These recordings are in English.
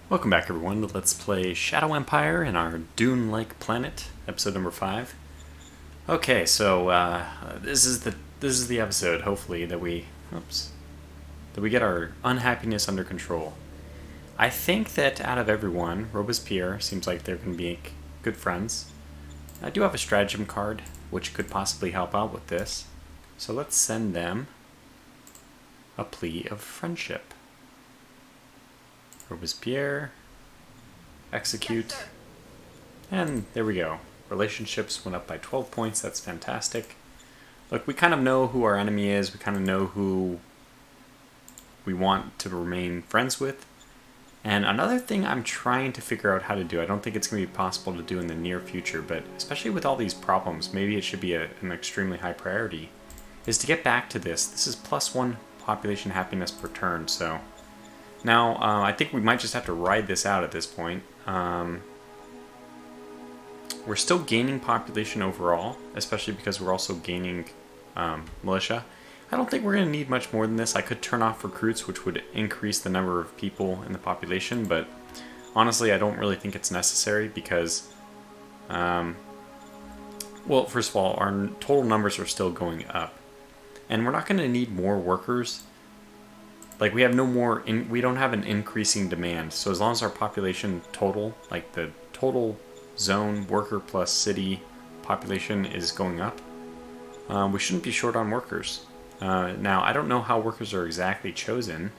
Welcome back, everyone, to Let's Play Shadow Empire in our Dune-like planet, episode number 5. Okay, so this is the episode, hopefully, that we get our unhappiness under control. I think that out of everyone, Robespierre seems like they're going to be good friends. I do have a stratagem card, which could possibly help out with this. So let's send them a plea of friendship. Robespierre, execute, Yes, and there we go. Relationships went up by 12 points, that's fantastic. Look, we kind of know who our enemy is, we kind of know who we want to remain friends with. And another thing I'm trying to figure out how to do, I don't think it's going to be possible to do in the near future, but especially with all these problems, maybe it should be an extremely high priority, is to get back to this. This is +1 population happiness per turn, so... Now, I think we might just have to ride this out at this point. We're still gaining population overall, especially because we're also gaining militia. I don't think we're going to need much more than this. I could turn off recruits, which would increase the number of people in the population, but honestly, I don't really think it's necessary because, well, first of all, our total numbers are still going up. And we're not going to need more workers. Like, we have no more, we don't have an increasing demand. So as long as our population total, like the total zone, worker plus city population is going up, we shouldn't be short on workers. Now, I don't know how workers are exactly chosen.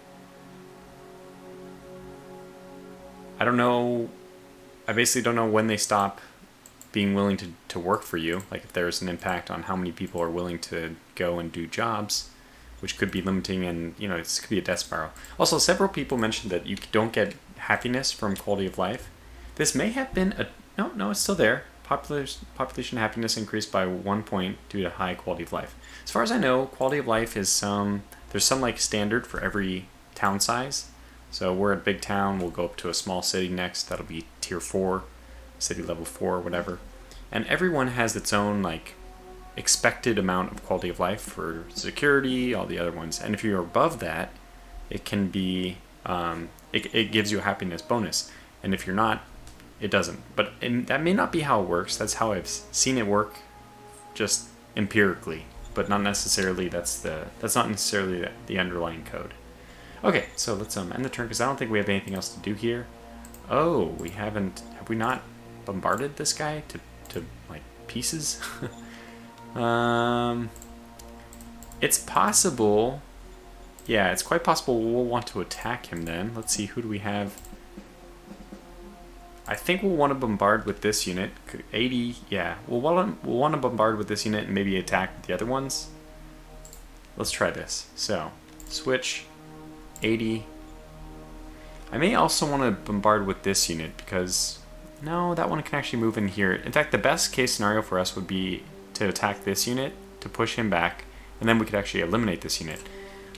I don't know, I basically don't know when they stop being willing to work for you. Like, if there's an impact on how many people are willing to go and do jobs, which could be limiting, and this could be a death spiral. Also, several people mentioned that you don't get happiness from quality of life. This may have been no, it's still there. Population happiness increased by 1 point due to high quality of life. As far as I know, quality of life is there's some like standard for every town size. So we're a big town, we'll go up to a small city next, that'll be tier 4, city level 4, whatever. And everyone has its own like expected amount of quality of life for security, all the other ones. And if you're above that, it can be, it gives you a happiness bonus. And if you're not, it doesn't. But that may not be how it works. That's how I've seen it work, just empirically. But not necessarily, that's not necessarily the underlying code. Okay, so let's end the turn, because I don't think we have anything else to do here. Oh, have we not bombarded this guy to like pieces? It's possible. Yeah, it's quite possible we'll want to attack him then. Let's see, who do we have? I think we'll want to bombard with this unit. 80, yeah. We'll want to bombard with this unit and maybe attack the other ones. Let's try this. So, switch, 80. I may also want to bombard with this unit because... No, that one can actually move in here. In fact, the best case scenario for us would be to attack this unit, to push him back, and then we could actually eliminate this unit.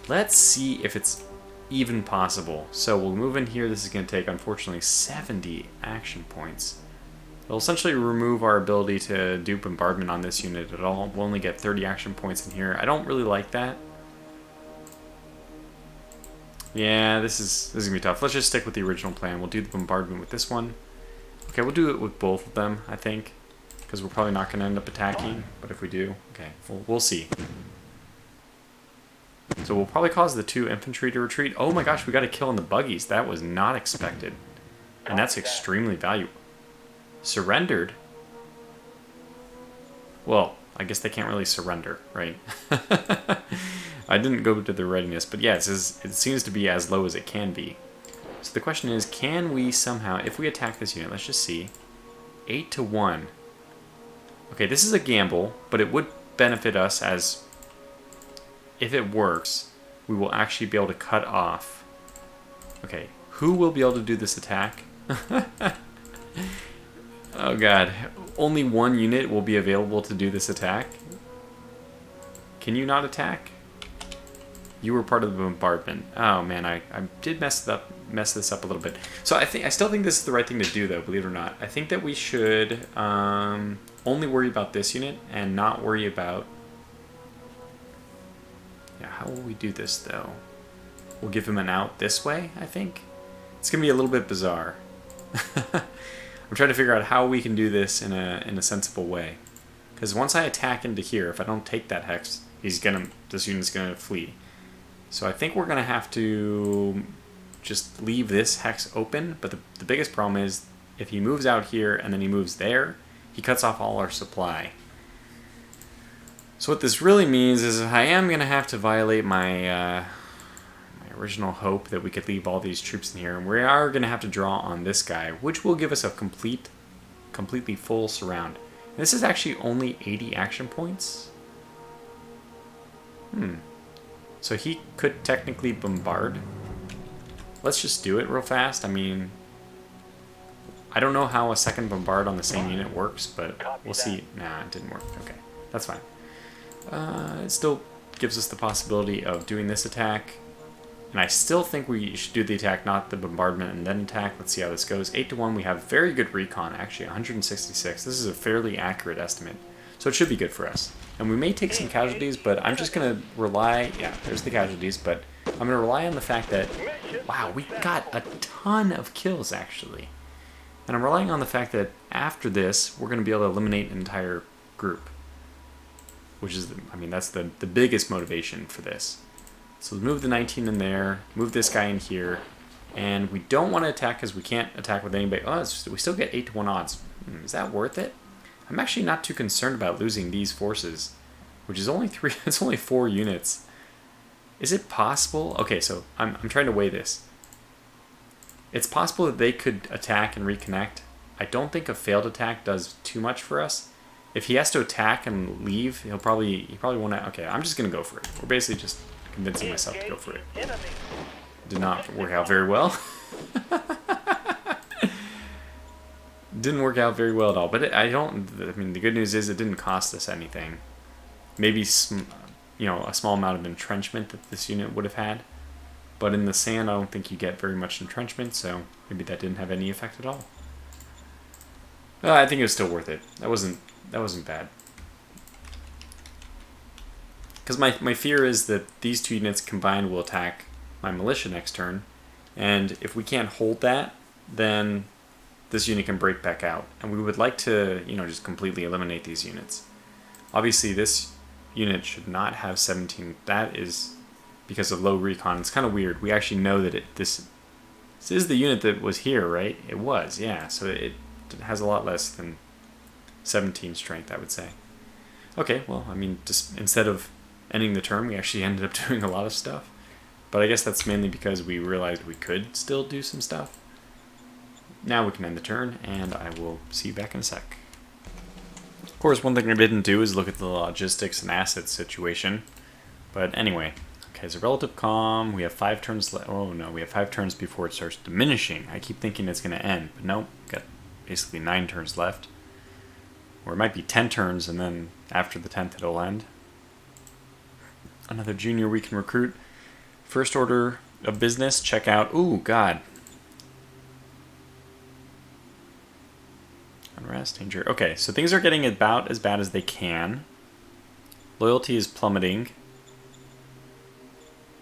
Let's see if it's even possible. So we'll move in here. This is going to take, unfortunately, 70 action points. It'll essentially remove our ability to do bombardment on this unit at all. We'll only get 30 action points in here. I don't really like that. Yeah, this is going to be tough. Let's just stick with the original plan. We'll do the bombardment with this one. Okay, we'll do it with both of them, I think, because we're probably not going to end up attacking, but if we do, okay, we'll see. So we'll probably cause the 2 infantry to retreat. Oh my gosh, we got a kill in the buggies. That was not expected. And that's extremely valuable. Surrendered? Well, I guess they can't really surrender, right? I didn't go to the readiness, but yeah, it seems to be as low as it can be. So the question is, can we somehow, if we attack this unit, let's just see, 8 to 1. Okay, this is a gamble, but it would benefit us as, if it works, we will actually be able to cut off. Okay, who will be able to do this attack? Oh god, only 1 unit will be available to do this attack? Can you not attack? You were part of the bombardment. Oh man, I did mess this up a little bit. So I still think this is the right thing to do, though, believe it or not. I think that we should only worry about this unit and not worry about... Yeah, how will we do this, though? We'll give him an out this way, I think. It's going to be a little bit bizarre. I'm trying to figure out how we can do this in a sensible way. Because once I attack into here, if I don't take that hex, this unit's gonna flee. So I think we're gonna have to just leave this hex open. But the biggest problem is if he moves out here and then he moves there, he cuts off all our supply. So what this really means is I am gonna have to violate my original hope that we could leave all these troops in here, and we are going to have to draw on this guy, which will give us a completely full surround. This is actually only 80 action points. So he could technically bombard. Let's just do it real fast. I mean, I don't know how a second bombard on the same unit works, but we'll see. Nah, it didn't work. Okay, that's fine. It still gives us the possibility of doing this attack. And I still think we should do the attack, not the bombardment and then attack. Let's see how this goes. 8-1, we have very good recon, actually, 166. This is a fairly accurate estimate. So it should be good for us. And we may take some casualties, but I'm just going to rely... Yeah, there's the casualties, but I'm going to rely on the fact that... Wow, we got a ton of kills, actually. And I'm relying on the fact that after this, we're going to be able to eliminate an entire group. Which is, that's the biggest motivation for this. So move the 19 in there, move this guy in here, and we don't want to attack because we can't attack with anybody. Oh, we still get 8-1 odds. Is that worth it? I'm actually not too concerned about losing these forces, which is only 3. It's only 4 units. Is it possible? Okay, so I'm trying to weigh this. It's possible that they could attack and reconnect. I don't think a failed attack does too much for us. If he has to attack and leave, he probably want to. Okay, I'm just gonna go for it. We're basically just convincing myself to go for it. Did not work out very well. Didn't work out very well at all. But the good news is it didn't cost us anything. Maybe a small amount of entrenchment that this unit would have had. But in the sand, I don't think you get very much entrenchment, so maybe that didn't have any effect at all. I think it was still worth it. That wasn't bad. Because my fear is that these 2 units combined will attack my militia next turn, and if we can't hold that, then this unit can break back out. And we would like to, just completely eliminate these units. Obviously, this unit should not have 17. That is because of low recon. It's kind of weird. We actually know that this is the unit that was here, right? It was, yeah. So it has a lot less than 17 strength, I would say. Okay, well, just instead of ending the turn, we actually ended up doing a lot of stuff. But I guess that's mainly because we realized we could still do some stuff. Now we can end the turn, and I will see you back in a sec. Of course, one thing I didn't do is look at the logistics and assets situation. But anyway, okay, so relative calm, we have 5 turns left. Oh no, we have 5 turns before it starts diminishing. I keep thinking it's going to end, but nope, got basically 9 turns left. Or it might be 10 turns, and then after the 10th it'll end. Another junior we can recruit. First order of business, check out. Ooh, God. Unrest, danger. Okay, so things are getting about as bad as they can. Loyalty is plummeting.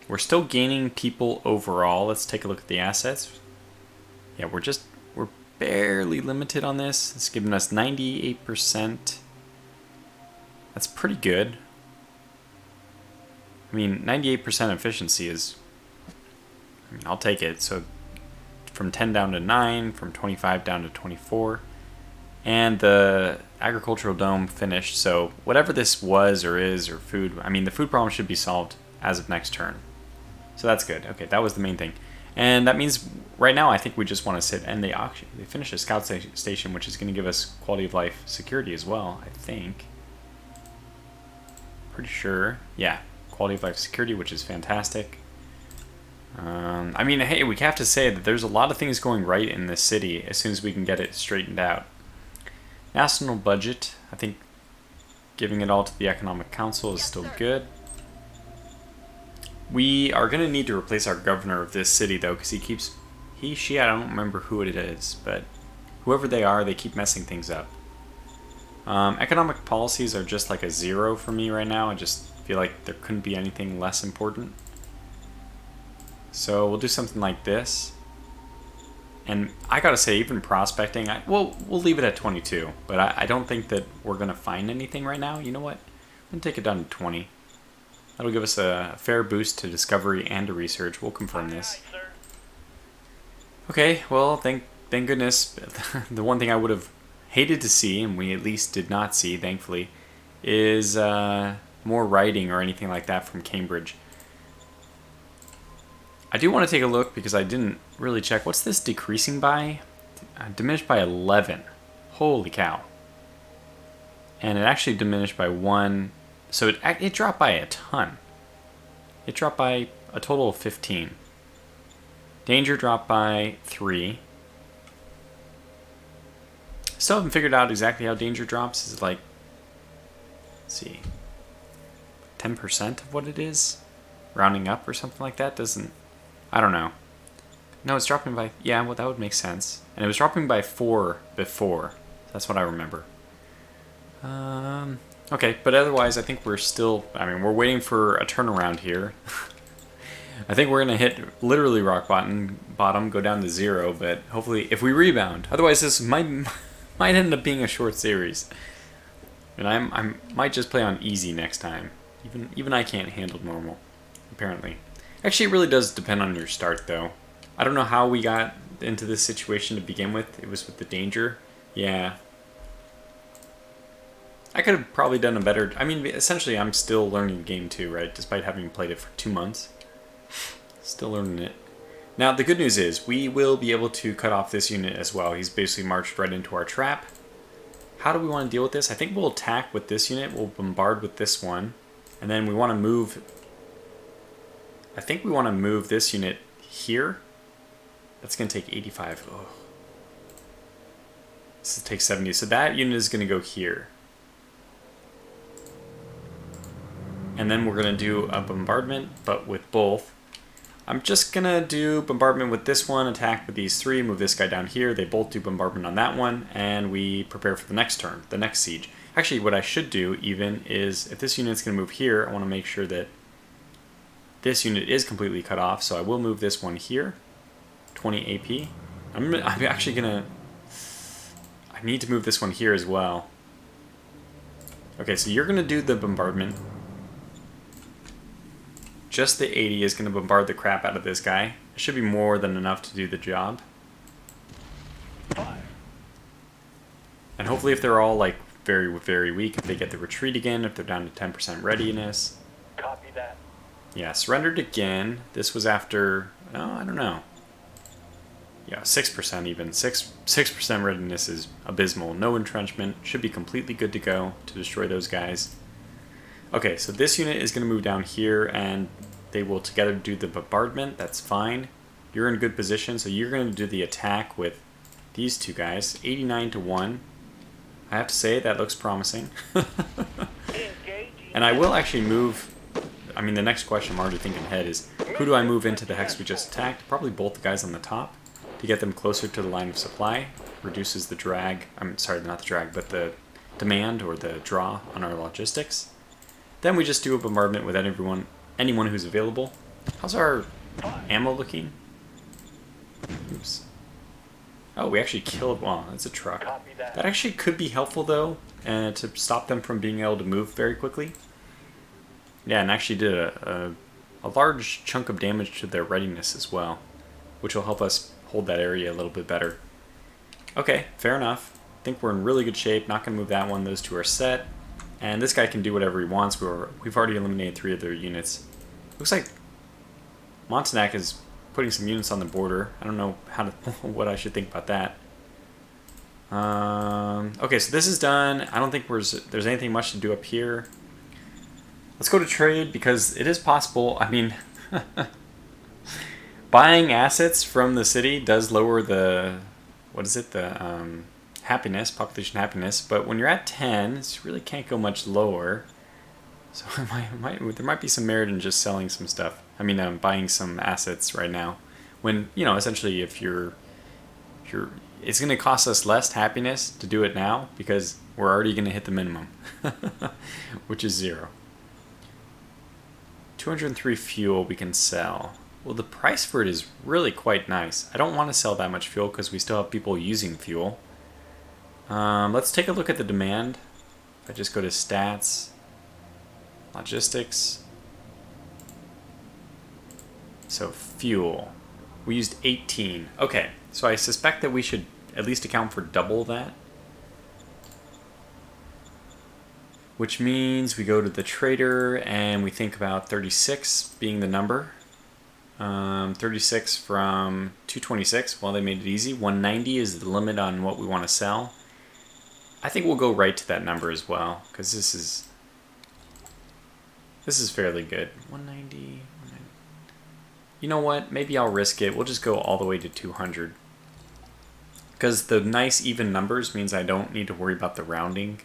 We're still gaining people overall. Let's take a look at the assets. Yeah, we're barely limited on this. It's giving us 98%. That's pretty good. 98% efficiency is... I'll take it. So from 10 down to 9, from 25 down to 24. And the agricultural dome finished. So whatever this was or is or food... the food problem should be solved as of next turn. So that's good. Okay, that was the main thing. And that means right now I think we just want to sit and they finish a scout station, which is going to give us quality of life security as well, I think. Pretty sure. Yeah, quality of life security, which is fantastic. Hey, we have to say that there's a lot of things going right in this city as soon as we can get it straightened out. National budget, I think giving it all to the Economic Council is still good. We are going to need to replace our governor of this city, though, because I don't remember who it is, but whoever they are, they keep messing things up. Economic policies are just like a 0 for me right now. I just feel like there couldn't be anything less important. So we'll do something like this. And I gotta say, even prospecting, we'll leave it at 22. But I don't think that we're gonna find anything right now. You know what? I'm gonna take it down to 20. That'll give us a fair boost to discovery and to research. We'll confirm this. Okay, well, thank goodness. The one thing I would have hated to see, and we at least did not see, thankfully, is more writing or anything like that from Cambridge. I do want to take a look because I didn't really check. What's this decreasing by? Diminished by 11. Holy cow. And it actually diminished by 1. So it dropped by a ton. It dropped by a total of 15. Danger dropped by 3. Still haven't figured out exactly how danger drops. Is it like, let's see, 10% of what it is? Rounding up or something like that? I don't know. No, it's dropping by, yeah, well, that would make sense. And it was dropping by 4 before. That's what I remember. Okay, but otherwise I think we're still, we're waiting for a turnaround here. I think we're going to hit literally rock bottom, go down to 0, but hopefully if we rebound. Otherwise this might end up being a short series. And I might just play on easy next time. Even I can't handle normal, apparently. Actually, it really does depend on your start, though. I don't know how we got into this situation to begin with. It was with the danger. Yeah. I could have probably done a better... essentially, I'm still learning the game, too, right? Despite having played it for 2 months. Still learning it. Now, the good news is, we will be able to cut off this unit as well. He's basically marched right into our trap. How do we want to deal with this? I think we'll attack with this unit. We'll bombard with this one. And then we want to move... I think we want to move this unit here. That's going to take 85. Oh. This will take 70. So that unit is going to go here. And then we're going to do a bombardment, but with both. I'm just going to do bombardment with this one, attack with these 3, move this guy down here. They both do bombardment on that one, and we prepare for the next turn, the next siege. Actually, what I should do even is, if this unit's going to move here, I want to make sure that this unit is completely cut off, so I will move this one here. 20 AP. I'm actually going to... I need to move this one here as well. Okay, so you're going to do the bombardment. Just the 80 is going to bombard the crap out of this guy. It should be more than enough to do the job. And hopefully if they're all like very, very weak, if they get the retreat again, if they're down to 10% readiness. Copy that. Yeah, surrendered again. This was after, oh, I don't know. Yeah, 6% even. 6% readiness is abysmal. No entrenchment. Should be completely good to go to destroy those guys. Okay, so this unit is going to move down here, and they will together do the bombardment. That's fine. You're in good position, so you're going to do the attack with these 2 guys. 89 to 1. I have to say, that looks promising. And I will actually move... the next question I'm already thinking ahead is, who do I move into the hex we just attacked? Probably both the guys on the top, to get them closer to the line of supply. Reduces the drag, I'm sorry, not the drag, but the demand or the draw on our logistics. Then we just do a bombardment with anyone who's available. How's our ammo looking? Oops. Oh, we actually killed... Well, that's a truck. That actually could be helpful, though, to stop them from being able to move very quickly. Yeah, and actually did a large chunk of damage to their readiness as well, which will help us hold that area a little bit better. Okay, fair enough. I think we're in really good shape. Not going to move that one. Those 2 are set. And this guy can do whatever he wants. We've already eliminated 3 of their units. Looks like Montanak is putting some units on the border. I don't know what I should think about that. Okay, so this is done. I don't think there's anything much to do up here. Let's go to trade, because it is possible. Buying assets from the city does lower the... What is it? The... happiness, population happiness, but when you're at 10, you really can't go much lower. So there might be some merit in just selling some stuff. Buying some assets right now. When, essentially if it's going to cost us less happiness to do it now, because we're already going to hit the minimum, which is 0. 203 fuel we can sell. Well, the price for it is really quite nice. I don't want to sell that much fuel because we still have people using fuel. Let's take a look at the demand. If I just go to stats, logistics. So fuel. We used 18. Okay, so I suspect that we should at least account for double that. Which means we go to the trader and we think about 36 being the number. 36 from 226. Well, they made it easy. 190 is the limit on what we want to sell. I think we'll go right to that number as well, because this is fairly good. 190. You know what? Maybe I'll risk it. We'll just go all the way to 200. Because the nice even numbers means I don't need to worry about the rounding.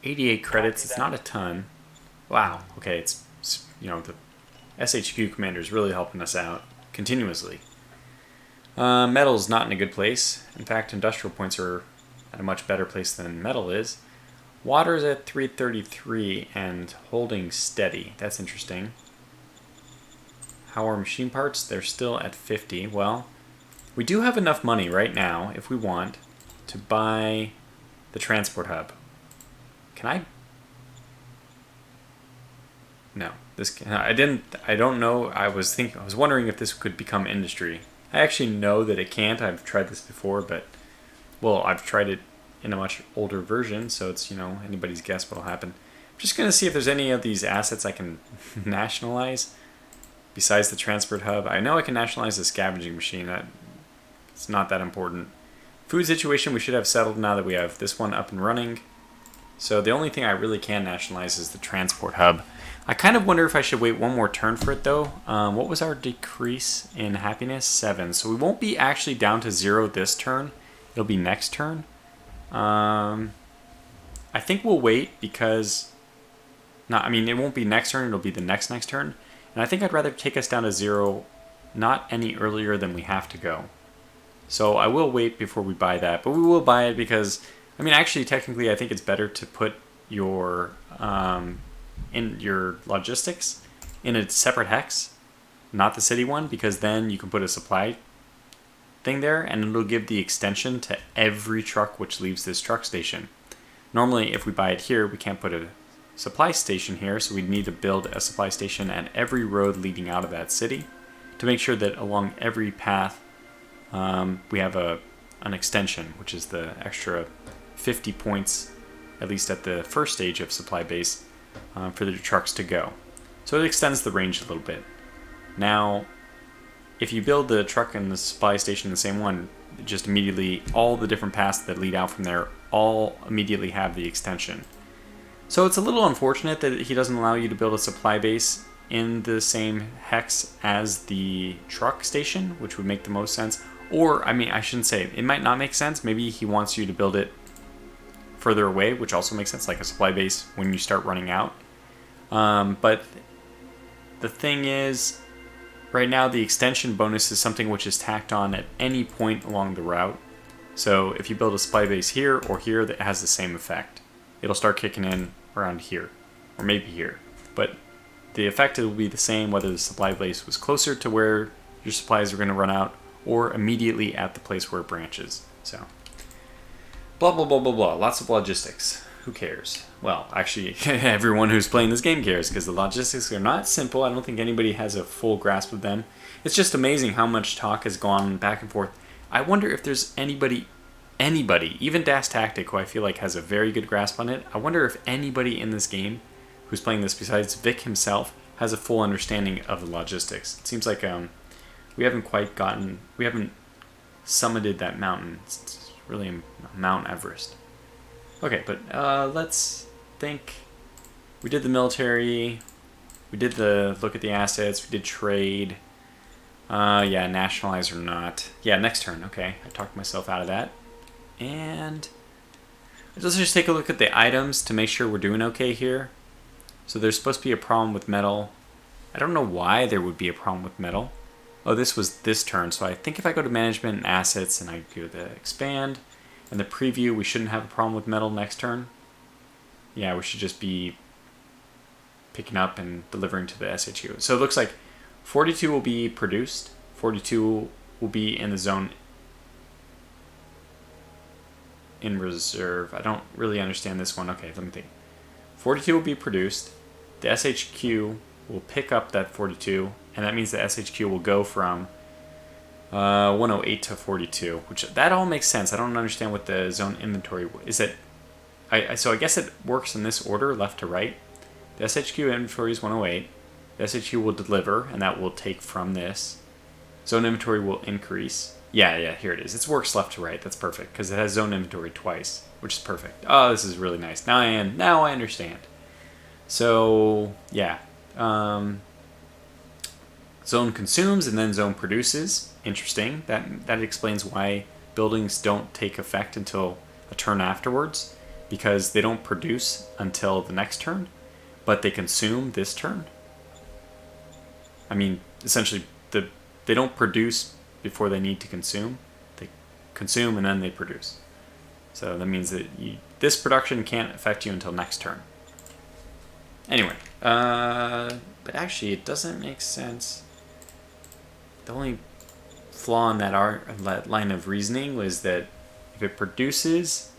88 credits, it's not a ton. Wow, okay, it's you know, the SHQ commander is really helping us out continuously. Metal's not in a good place. In fact, industrial points are at a much better place than metal is. Water's at 333 and holding steady. That's interesting. How are machine parts? They're still at 50. Well, we do have enough money right now, if we want, to buy the transport hub. Can I? No. I don't know. I was wondering if this could become industry. I actually know that it can't. I've tried this before, but well, I've tried it in a much older version, so it's, you know, anybody's guess what'll happen. I'm just going to see if there's any of these assets I can nationalize besides the transport hub. I know I can nationalize the scavenging machine. It's not that important. Food situation we should have settled now that we have this one up and running. So the only thing I really can nationalize is the transport hub. I kind of wonder if I should wait one more turn for it though. What was our decrease in happiness? 7. So we won't be actually down to 0 this turn. It'll be next turn. I think we'll wait because... it won't be next turn. It'll be the next turn. And I think I'd rather take us down to 0 not any earlier than we have to go. So I will wait before we buy that. But we will buy it because... actually, technically, I think it's better to put your in your logistics in a separate hex, not the city one, because then you can put a supply thing there, and it'll give the extension to every truck which leaves this truck station. Normally, if we buy it here, we can't put a supply station here, so we'd need to build a supply station at every road leading out of that city to make sure that along every path we have an extension, which is the extra 50 points, at least at the first stage of supply base, for the trucks to go. So it extends the range a little bit. Now, if you build the truck and the supply station in the same one, just immediately all the different paths that lead out from there all immediately have the extension. So it's a little unfortunate that he doesn't allow you to build a supply base in the same hex as the truck station, which would make the most sense. Or, I shouldn't say, it might not make sense. Maybe he wants you to build it further away, which also makes sense, like a supply base when you start running out. But the thing is, right now the extension bonus is something which is tacked on at any point along the route. So if you build a supply base here or here, that has the same effect. It'll start kicking in around here, or maybe here. But the effect will be the same whether the supply base was closer to where your supplies are going to run out or immediately at the place where it branches. So, blah, blah, blah, blah, blah. Lots of logistics. Who cares? Well, actually, everyone who's playing this game cares, because the logistics are not simple. I don't think anybody has a full grasp of them. It's just amazing how much talk has gone back and forth. I wonder if there's anybody, even Das Tactic, who I feel like has a very good grasp on it. I wonder if anybody in this game who's playing this besides Vic himself has a full understanding of the logistics. It seems like we haven't summited that mountain. It's really Mount Everest. Okay, but let's think. We did the military. We did the look at the assets. We did trade. Yeah, nationalize or not. Yeah, next turn. Okay, I talked myself out of that. And let's just take a look at the items to make sure we're doing okay here. So there's supposed to be a problem with metal. I don't know why there would be a problem with metal. Oh, this was this turn. So I think if I go to management and assets and I go to expand and the preview, we shouldn't have a problem with metal next turn. Yeah, we should just be picking up and delivering to the SHU. So it looks like 42 will be produced. 42 will be in the zone in reserve. I don't really understand this one. Okay, let me think. 42 will be produced. The SHQ will pick up that 42, and that means the SHQ will go from 108 to 42, which that all makes sense. I don't understand what the zone inventory is. So I guess it works in this order, left to right. The SHQ inventory is 108. The SHQ will deliver, and that will take from this. Zone inventory will increase. Yeah, here it is. It works left to right. That's perfect, because it has zone inventory twice, which is perfect. Oh, this is really nice. Now I understand. So, yeah. Zone consumes and then zone produces. Interesting. That explains why buildings don't take effect until a turn afterwards, because they don't produce until the next turn, but they consume this turn. I mean, essentially, they don't produce before they need to consume. They consume and then they produce. So that means that this production can't affect you until next turn. Anyway, but actually it doesn't make sense. The only flaw in that line of reasoning was that if it produces,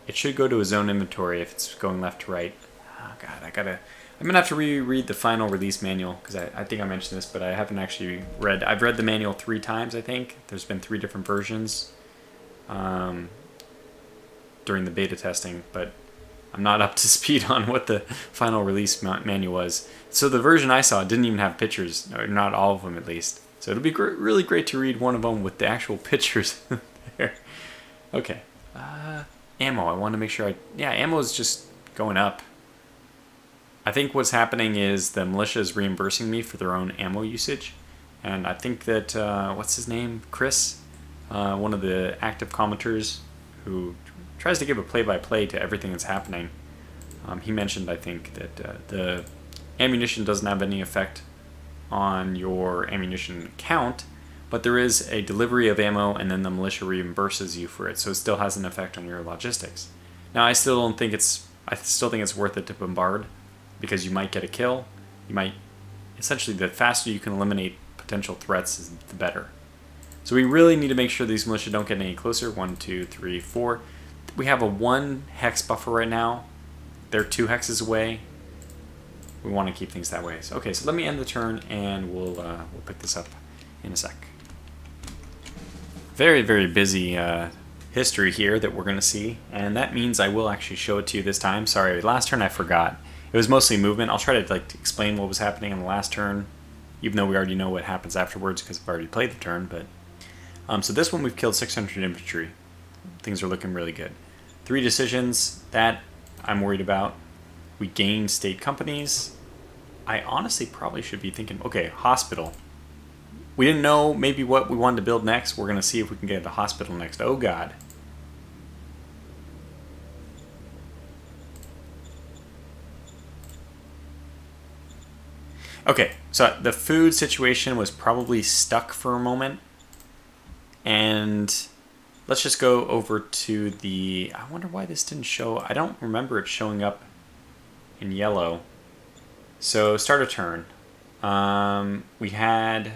it should go to a zone inventory if it's going left to right. Oh god, I'm gonna have to reread the final release manual, because I think I mentioned this, but I haven't actually read. I've read the manual 3 times, I think. There's been 3 different versions during the beta testing, but I'm not up to speed on what the final release manual was. So the version I saw didn't even have pictures, or not all of them at least. So it'll be really great to read one of them with the actual pictures there. Okay. Ammo. I want to make sure ammo is just going up. I think what's happening is the militia is reimbursing me for their own ammo usage. And I think that, what's his name? Chris, one of the active commenters who tries to give a play-by-play to everything that's happening. He mentioned, I think, that the ammunition doesn't have any effect on your ammunition count, but there is a delivery of ammo and then the militia reimburses you for it, so it still has an effect on your logistics. Now, I still think it's worth it to bombard, because you might get a kill. You might, essentially, the faster you can eliminate potential threats, is the better. So we really need to make sure these militia don't get any closer. 1, 2, 3, 4. We have a 1 hex buffer right now. They're 2 hexes away. We want to keep things that way. So, okay, so let me end the turn, and we'll pick this up in a sec. Very, very busy history here that we're going to see, and that means I will actually show it to you this time. Sorry, last turn I forgot. It was mostly movement. I'll try to to explain what was happening in the last turn, even though we already know what happens afterwards because I've already played the turn. But so this one we've killed 600 infantry. Things are looking really good. 3 decisions that I'm worried about. We gained state companies. I honestly probably should be thinking, okay, hospital. We didn't know maybe what we wanted to build next. We're going to see if we can get a hospital next. Oh god. Okay, so the food situation was probably stuck for a moment. And let's just go over to the... I wonder why this didn't show... I don't remember it showing up in yellow. So, start a turn. We had...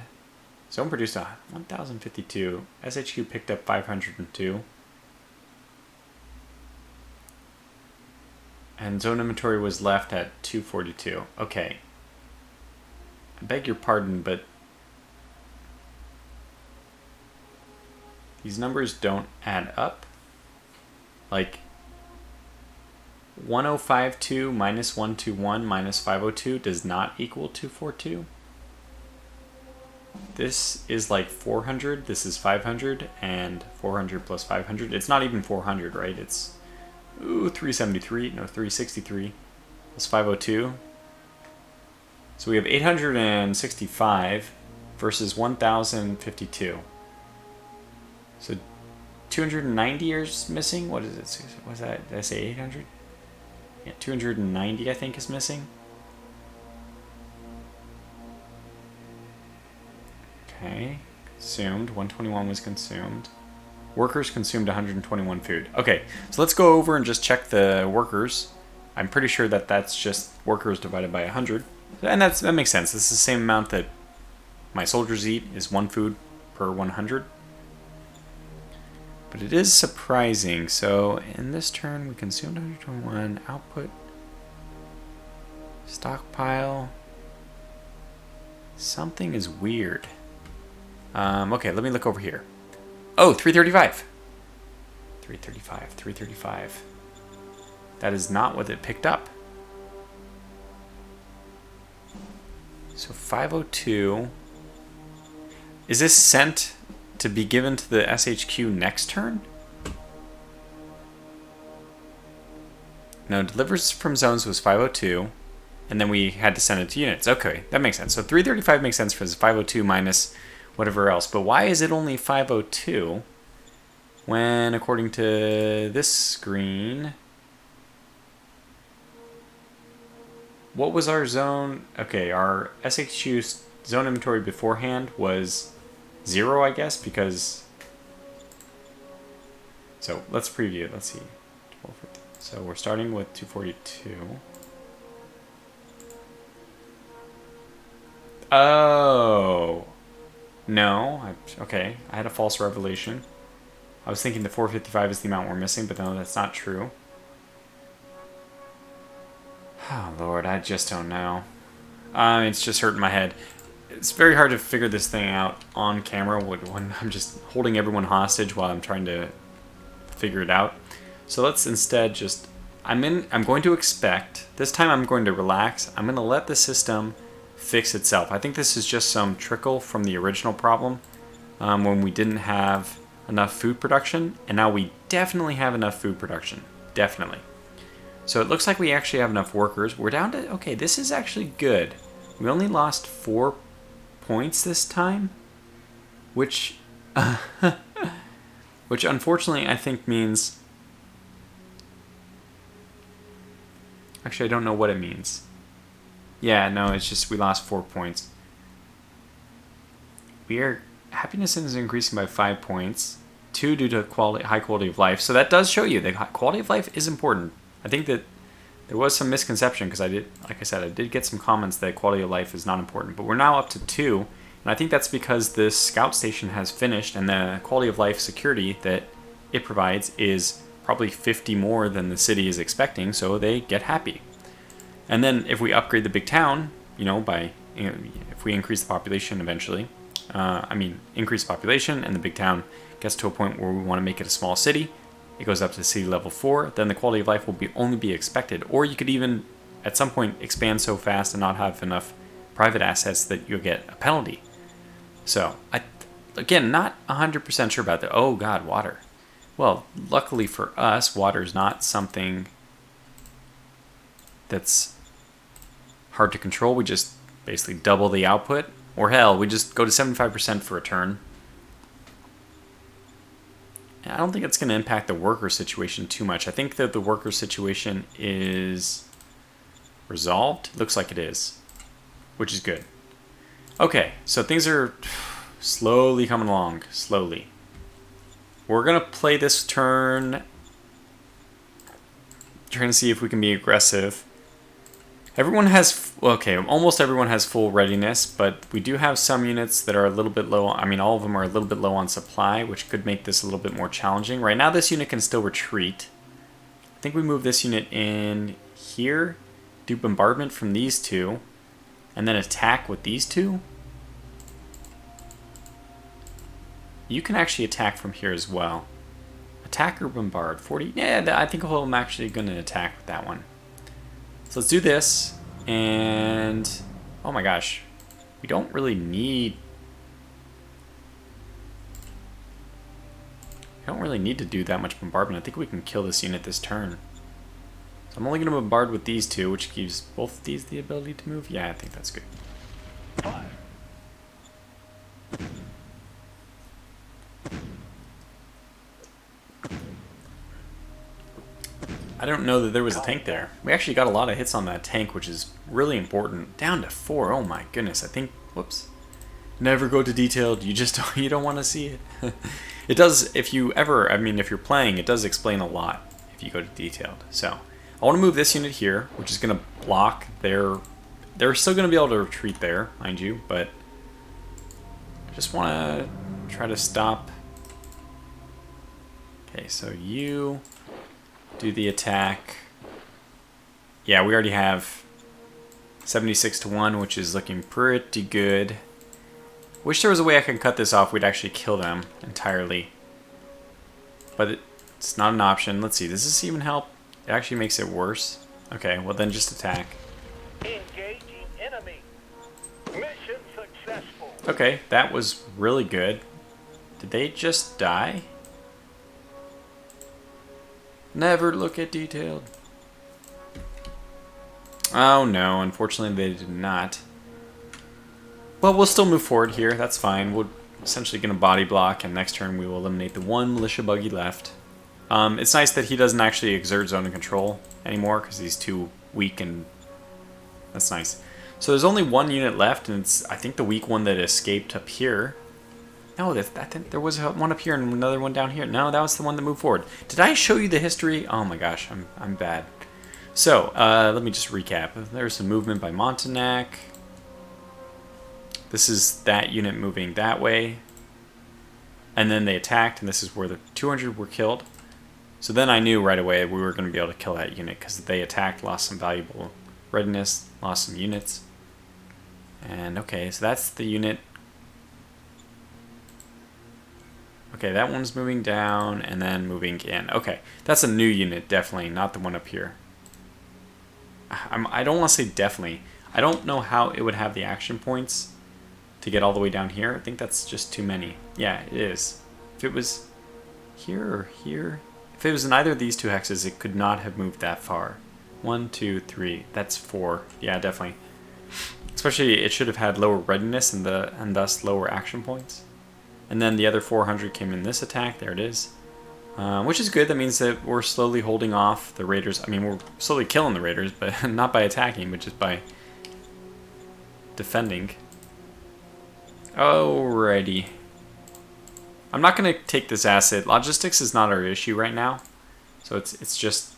Zone produced 1,052. SHQ picked up 502. And zone inventory was left at 242. Okay. I beg your pardon, but these numbers don't add up. Like 1052 minus 121 minus 502 does not equal 242. This is like 400, this is 500, and 400 plus 500. It's not even 400, right? It's 373, no, 363 plus 502. So we have 865 versus 1,052. So 290 is missing. What is it? Was that? Did I say 800? Yeah, 290 I think is missing. Okay, consumed. 121 was consumed. Workers consumed 121 food. Okay, so let's go over and just check the workers. I'm pretty sure that that's just workers divided by 100. And that makes sense. This is the same amount that my soldiers eat is 1 food per 100. But it is surprising. So in this turn, we consumed 121 output, stockpile. Something is weird. Okay, let me look over here. Oh, 335. 335, 335. That is not what it picked up. So 502. Is this sent to be given to the SHQ next turn? No, delivers from zones was 502. And then we had to send it to units. Okay, that makes sense. So 335 makes sense for this 502 minus whatever else. But why is it only 502 when, according to this screen, what was our zone? Okay, our SHQ zone inventory beforehand was 0, I guess, because... So let's preview. Let's see. So we're starting with 242. Oh, no. Okay, I had a false revelation. I was thinking the 455 is the amount we're missing, but no, that's not true. Oh, Lord, I just don't know. It's just hurting my head. It's very hard to figure this thing out on camera when I'm just holding everyone hostage while I'm trying to figure it out. So let's instead just... I'm going to expect... This time I'm going to relax. I'm going to let the system fix itself. I think this is just some trickle from the original problem when we didn't have enough food production, and now we definitely have enough food production. Definitely. So it looks like we actually have enough workers. We're down to... Okay, this is actually good. We only lost 4 points this time, which which unfortunately I think means... Actually, I don't know what it means. Yeah, no, it's just we lost 4 points. Happiness is increasing by 5 points. 2 due to high quality of life. So that does show you that quality of life is important. I think that there was some misconception because like I said, I did get some comments that quality of life is not important. But we're now up to 2, and I think that's because this scout station has finished, and the quality of life security that it provides is probably 50 more than the city is expecting, so they get happy. And then if we upgrade the big town, if we increase the population eventually, increase the population and the big town gets to a point where we want to make it a small city, it goes up to city level 4, then the quality of life will only be expected. Or you could even, at some point, expand so fast and not have enough private assets that you'll get a penalty. So, again, not 100% sure about that. Oh god, water. Well, luckily for us, water is not something that's hard to control. We just basically double the output. Or hell, we just go to 75% for a turn. And I don't think it's going to impact the worker situation too much. I think that the worker situation is resolved. Looks like it is, which is good. Okay, so things are slowly coming along. Slowly. We're going to play this turn, trying to see if we can be aggressive. Everyone has, almost everyone has full readiness, but we do have some units that are a little bit low. All of them are a little bit low on supply, which could make this a little bit more challenging. Right now, this unit can still retreat. I think we move this unit in here, do bombardment from these two, and then attack with these two. You can actually attack from here as well. Attack or bombard, 40. Yeah, I think I'm actually going to attack with that one. So let's do this, and oh my gosh, we don't really need to do that much bombardment. I think we can kill this unit this turn. So I'm only going to bombard with these two, which gives both of these the ability to move. Yeah, I think that's good. I don't know that there was a tank there. We actually got a lot of hits on that tank, which is really important. Down to 4. Oh my goodness. I think, whoops. Never go to detailed. You don't want to see it. It does, if you're playing, it does explain a lot if you go to detailed. So, I want to move this unit here, which is going to block their... They're still going to be able to retreat there, mind you, but I just want to try to stop. Okay, so you do the attack. Yeah, we already have 76 to 1, which is looking pretty good. Wish there was a way I could cut this off. We'd actually kill them entirely. But it's not an option. Let's see, does this even help? It actually makes it worse. Okay, well then just attack. Engaging enemy. Mission successful. Okay, that was really good. Did they just die? Never look at detailed. Oh no, unfortunately they did not. Well, we'll still move forward here. That's fine. We're essentially going to body block, and next turn we will eliminate the one militia buggy left. It's nice that he doesn't actually exert zone of control anymore because he's too weak, and that's nice. So there's only one unit left, and it's I think the weak one that escaped up here. No, there was one up here and another one down here. No, that was the one that moved forward. Did I show you the history? Oh my gosh, I'm bad. So let me just recap. There's some movement by Montanak. This is that unit moving that way. And then they attacked, and this is where the 200 were killed. So then I knew right away we were going to be able to kill that unit because they attacked, lost some valuable readiness, lost some units. And okay, so that's the unit. Okay, that one's moving down and then moving in. Okay, that's a new unit, definitely, not the one up here. I don't want to say definitely. I don't know how it would have the action points to get all the way down here. I think that's just too many. Yeah, it is. If it was here or here, if it was in either of these two hexes, it could not have moved that far. 1, 2, 3. That's 4. Yeah, definitely. Especially, it should have had lower readiness and thus lower action points. And then the other 400 came in this attack. There it is. Which is good. That means that we're slowly holding off the raiders. I mean, we're slowly killing the raiders, but not by attacking, but just by defending. Alrighty. I'm not going to take this asset. Logistics is not our issue right now. So it's just...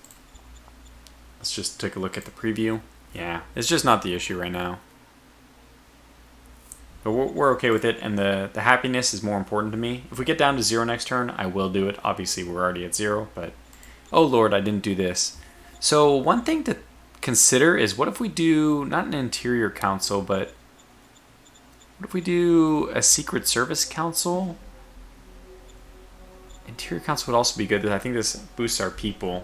Let's just take a look at the preview. Yeah, it's just not the issue right now. But we're okay with it, and the happiness is more important to me. If we get down to 0 next turn, I will do it. Obviously, we're already at 0, but... Oh lord, I didn't do this. So one thing to consider is what if we do, not an interior council, but... What if we do a Secret Service Council? Interior Council would also be good. I think this boosts our people.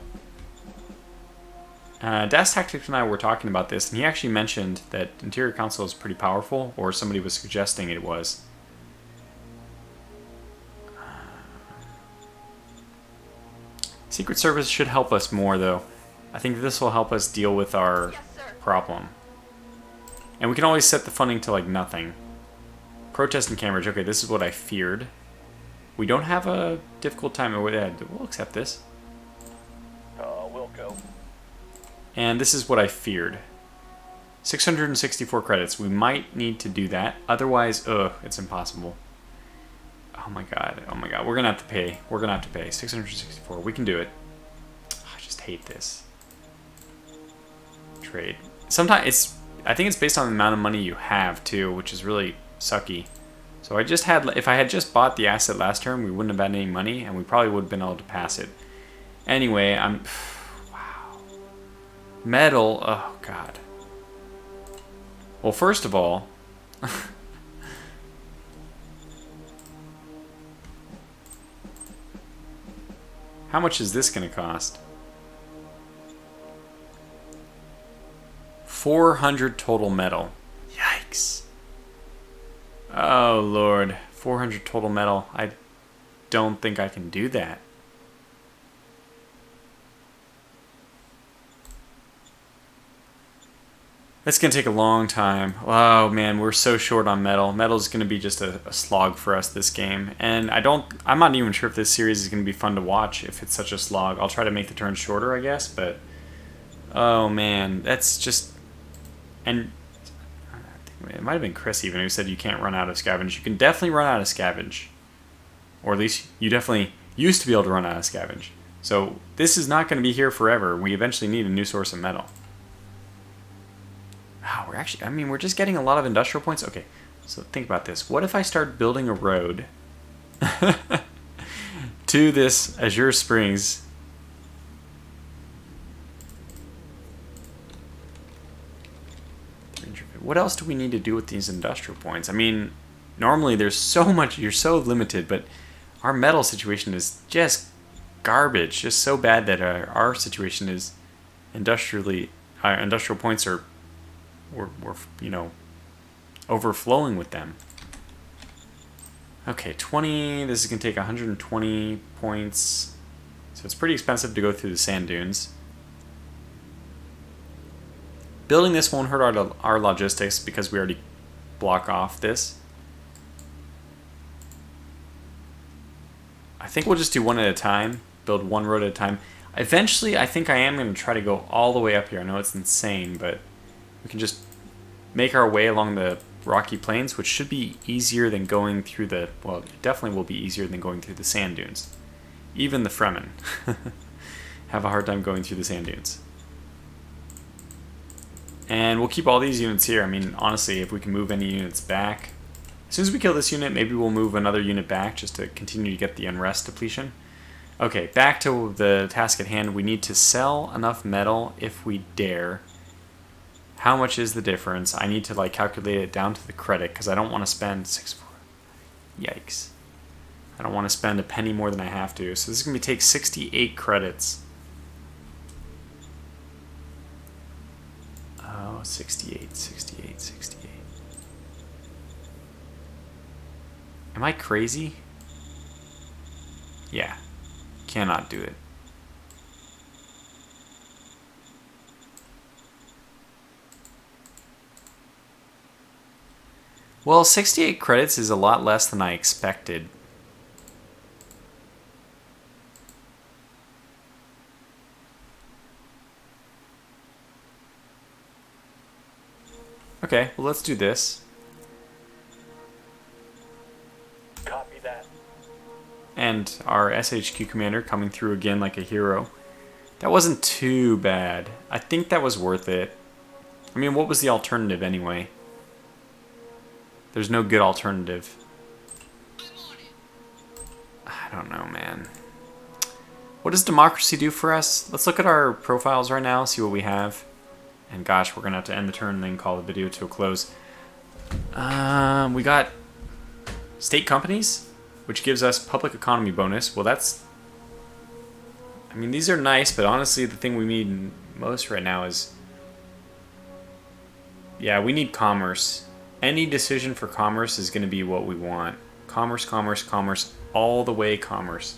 Das Tactics and I were talking about this, and he actually mentioned that Interior Council is pretty powerful, or somebody was suggesting it was. Secret Service should help us more, though. I think this will help us deal with our problem. And we can always set the funding to, like, nothing. Protest and Cambridge. Okay, this is what I feared. We don't have a difficult time. We'll accept this. We'll go. And this is what I feared. 664 credits. We might need to do that. Otherwise, it's impossible. Oh my god. Oh my god. We're gonna have to pay. We're gonna have to pay. 664. We can do it. I just hate this. Trade. Sometimes I think it's based on the amount of money you have too, which is really sucky. So if I had just bought the asset last turn, we wouldn't have had any money, and we probably would have been able to pass it. Anyway, wow. Metal, oh god. Well, first of all, how much is this going to cost? 400 total metal. Yikes. Oh, Lord. 400 total metal. I don't think I can do that. That's going to take a long time. Oh, man, we're so short on metal. Metal is going to be just a slog for us this game. And I'm not even sure if this series is going to be fun to watch if it's such a slog. I'll try to make the turns shorter, I guess, but... Oh, man, that's just... And... It might have been Chris even who said you can't run out of scavenge. You can definitely run out of scavenge. Or at least you definitely used to be able to run out of scavenge. So this is not going to be here forever. We eventually need a new source of metal. Wow, we're just getting a lot of industrial points. Okay, So think about this. What if I start building a road to this Azure Springs? What else do we need to do with these industrial points? I mean, normally there's so much, you're so limited, but our metal situation is just garbage, just so bad that our situation is industrial points are, we're you know, overflowing with them. Okay, 20, this is going to take 120 points, so it's pretty expensive to go through the sand dunes. Building this won't hurt our logistics because we already block off this. I think we'll just do one at a time, build one road at a time. Eventually, I think I am going to try to go all the way up here. I know it's insane, but we can just make our way along the rocky plains, which should be easier than going through the, well, it definitely will be easier than going through the sand dunes. Even the Fremen have a hard time going through the sand dunes. And we'll keep all these units here. I mean, honestly, if we can move any units back, as soon as we kill this unit, maybe we'll move another unit back just to continue to get the unrest depletion. Okay, back to the task at hand. We need to sell enough metal if we dare. How much is the difference? I need to like calculate it down to the credit because I don't want to spend 6. Yikes. I don't want to spend a penny more than I have to. So this is going to take 68 credits. Oh, 68, 68, 68. Am I crazy? Yeah. Cannot do it. Well, 68 credits is a lot less than I expected. Okay, well, let's do this. Copy that. And our SHQ commander coming through again like a hero. That wasn't too bad. I think that was worth it. I mean, what was the alternative anyway? There's no good alternative. I don't know, man. What does democracy do for us? Let's look at our profiles right now, see what we have. And gosh, we're going to have to end the turn and then call the video to a close. We got state companies, which gives us public economy bonus. Well, that's... I mean, these are nice, but honestly, the thing we need most right now is... Yeah, we need commerce. Any decision for commerce is going to be what we want. Commerce, commerce, commerce, all the way commerce.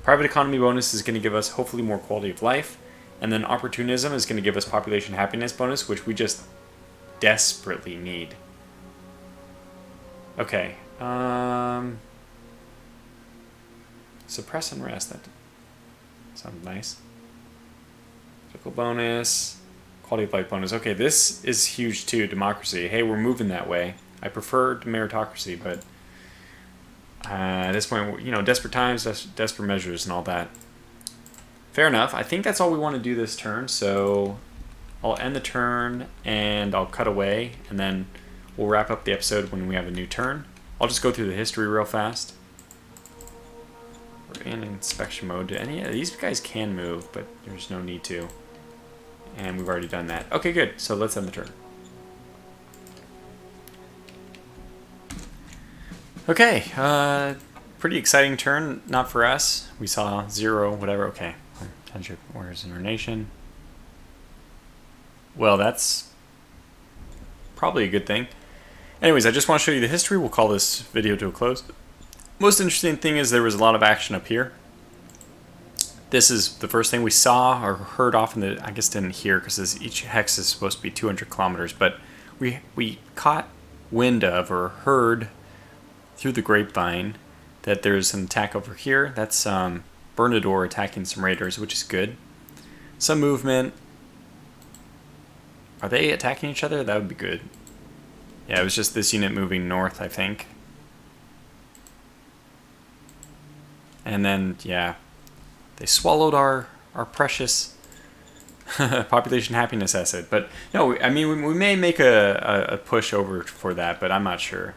Private economy bonus is going to give us hopefully more quality of life. And then opportunism is going to give us population happiness bonus, which we just desperately need. Okay. Suppress unrest. That sounds nice. Political bonus. Quality of life bonus. Okay, this is huge too. Democracy. Hey, we're moving that way. I prefer meritocracy, but at this point, you know, desperate times, desperate measures, and all that. Fair enough. I think that's all we want to do this turn, so I'll end the turn and I'll cut away, and then we'll wrap up the episode when we have a new turn. I'll just go through the history real fast. We're in inspection mode. Any of these guys can move, but there's no need to. And we've already done that. Okay, good. So let's end the turn. Okay, pretty exciting turn. Not for us. We saw 0, whatever. Okay. Where's our nation? Well, that's probably a good thing. Anyways, I just want to show you the history. We'll call this video to a close. Most interesting thing is there was a lot of action up here. This is the first thing we saw or heard off in the, I guess didn't hear because each hex is supposed to be 200 kilometers, but we caught wind of or heard through the grapevine that there's an attack over here. That's Bernador attacking some raiders, which is good. Some movement. Are they attacking each other? That would be good. Yeah, it was just this unit moving north, I think. And then, yeah, they swallowed our precious Population happiness asset. But no, I mean, we may make a push over for that, but I'm not sure.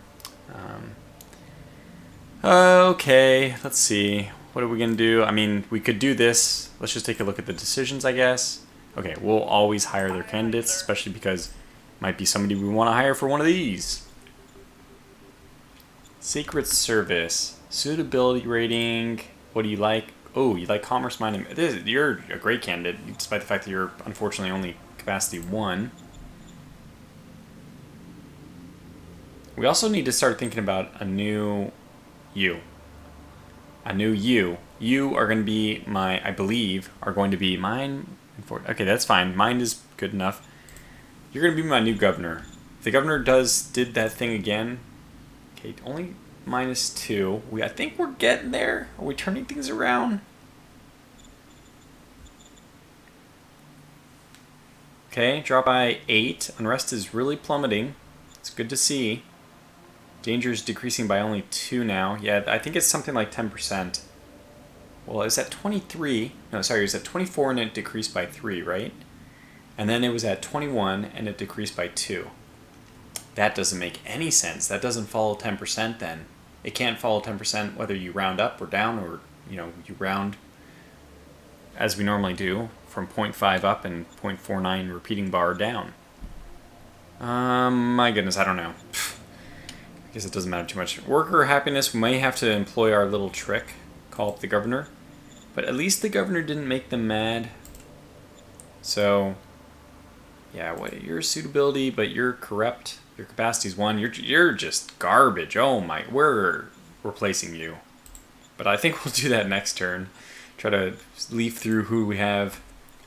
Okay, let's see. What are we going to do? I mean, we could do this. Let's just take a look at the decisions, I guess. Okay, we'll always hire their candidates, especially because it might be somebody we want to hire for one of these. Secret Service. Suitability rating. What do you like? Oh, you like commerce minded. You're a great candidate, despite the fact that you're unfortunately only capacity 1. We also need to start thinking about a new you. A new you. You are going to be I believe, are going to be mine. Okay, that's fine. Mine is good enough. You're going to be my new governor. If the governor did that thing again. Okay, only -2. I think we're getting there. Are we turning things around? Okay, drop by 8. Unrest is really plummeting. It's good to see. Danger is decreasing by only 2 now. Yeah, I think it's something like 10%. Well, it was at 23. No, sorry, it was at 24 and it decreased by 3, right? And then it was at 21 and it decreased by 2. That doesn't make any sense. That doesn't follow 10% then. It can't follow 10% whether you round up or down, or you round as we normally do from 0.5 up and 0.49 repeating bar down. My goodness, I don't know. I guess it doesn't matter too much. Worker happiness, we may have to employ our little trick, call up the governor. But at least the governor didn't make them mad. So, yeah, your suitability, but you're corrupt. Your capacity's 1. You're just garbage. Oh my, we're replacing you. But I think we'll do that next turn. Try to leaf through who we have.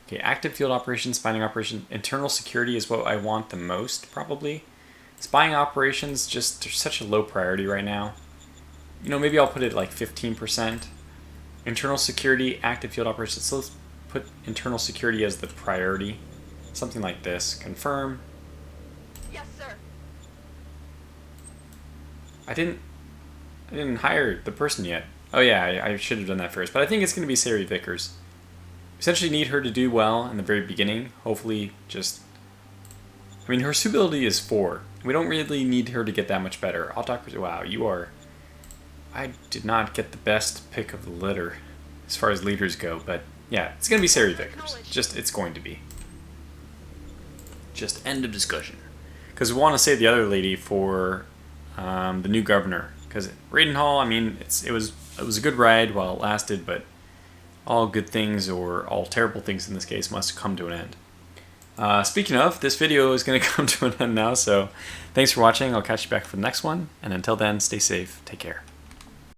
Okay, active field operations, spying operation, internal security is what I want the most, probably. Spying operations, just they're such a low priority right now. Maybe I'll put it like 15%. Internal security, active field operations. So let's put internal security as the priority. Something like this. Confirm. Yes, sir. I didn't hire the person yet. Oh yeah, I should have done that first. But I think it's going to be Sari Vickers. Essentially need her to do well in the very beginning. Hopefully her suitability is 4. We don't really need her to get that much better. Wow, I did not get the best pick of the litter as far as leaders go, but yeah, it's going to be Sari Vickers. It's going to be. Just end of discussion. Because we want to save the other lady for the new governor. Because Raidenhall, it was a good ride while it lasted, but all good things, or all terrible things in this case, must come to an end. Speaking of, this video is going to come to an end now, so thanks for watching. I'll catch you back for the next one, and until then, stay safe. Take care.